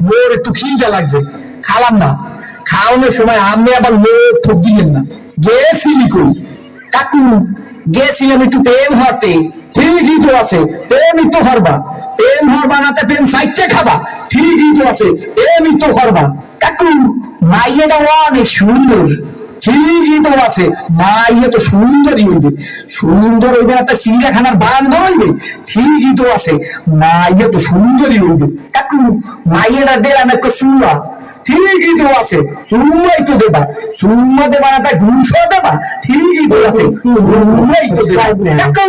মোর একটু খিদে লাগছে, খালাম না। খাওয়ানোর সময় আমি আবার লোক ঠক দিলেন না। গেছিলি কই? কাকু, গেছিলাম একটু প্রেম হতে। ঠিকই তো আছে, প্রেমই তো হরবা। প্রেম হরবা না তে প্রেম সাইতে খাবা। ঠিকই তো আছে, প্রেমই তো হরবা। কাকু, মাইয়াটা অনেক সুন্দর। ঠিকই তো আছে, মাইয়া তো সুন্দরই হইবে। সুন্দর হইবে একটা চিড়িয়াখানার বান্দর হইবে। ঠিকই তো আছে, মাইয়া তো সুন্দরই হইবে। কাকু, মাইয়াটা দিলাম একটু শুনবা। ঠিকই তো আছে, সুম্মাই তো দেবা। সুম্মা দেবা না তাই ঘুষও দেবা। ঠিকই তো আছে, সুম্মাই তো দেবা। কাকু,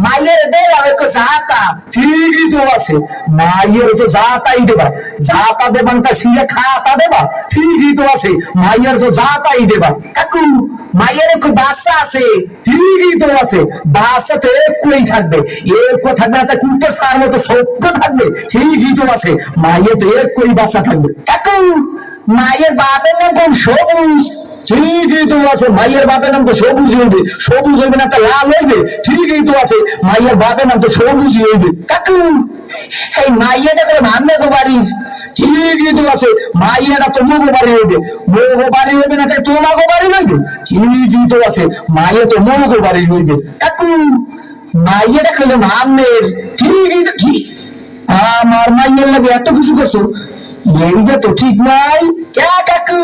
মাইয়ের দেবা একটু জাতা। ঠিকই তো আছে, মাইয়ের তো জাতাই দেবা। জাতা দেবা না তাই সিরে খাতা দেবা। ঠিকই তো আছে, মাইয়ের তো জাতাই দেবা। কাকু, মাইয়ের একটু বাচ্চা আছে। ঠিকই তো আছে, বাচ্চা তো একই থাকবে। একো থাকবে না তাই কুত্তর সার মতো সভ্য থাকবে। ঠিকই তো আছে, মাইয়ের তো একই বাচ্চা থাকবে। কাকু, মায়ের বাপের নাম কোন? সবুজ। ঠিকই তো আছে, মায়ের বাপের নাম তো সবুজ হইবে। সবুজ হইবে না একটা লাল হইবে। ঠিকই তো আছে, মায়ের বাপের নাম তো সবুজই হইবে। কাকু, এই মাইয়াটা করে ভাবনা তো বাড়ির। ঠিকই তো আছে, মাইয়াটা তো মুগো বাড়ি হইবে। মুগো বাড়ি হইবে না তাই তোমাগো বাড়ি হইবে। ঠিকই তো আছে, মাইয়া তো মুগো বাড়ি হইবে। কাকু, মাইয়াটা খেলে ভাবনের। ঠিকই তো। কি আমার মাইয়ের লাগে এত কিছু করছো? এইটা তো ঠিক নাই। কে কাকু,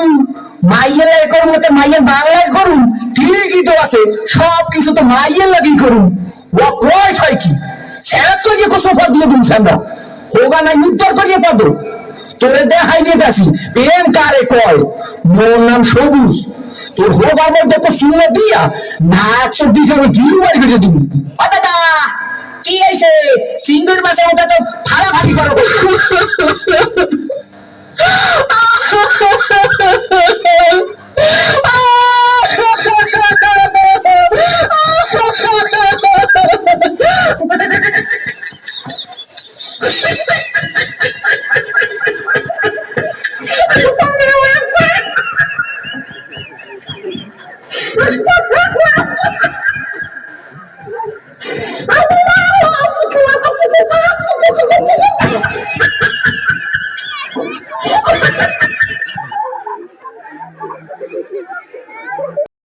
মাইয়ের লাগে করুন তো মাইয়ের বাংলায় করুন। ঠিকই তো আছে, সব কিছু তো মাইয়ের লাগেই করুন। ও কয় হয় কি? স্যার করিয়ে সোফা দিয়ে দিন সামরা। হোগা নাই উত্তর করিয়ে পাবো। তোরে দেখাই দিয়ে যাচ্ছি প্রেম কারে কয়। মোর নাম সবুজ। তোর হোগার মধ্যে তো শুনে দিয়া না 100 আমি গিরু বাড়ি বেঁধে দিবি। দাদা, কি আইছে? সিঙ্গুর মাসে ওটা তো ফাড়াফাড়ি করো।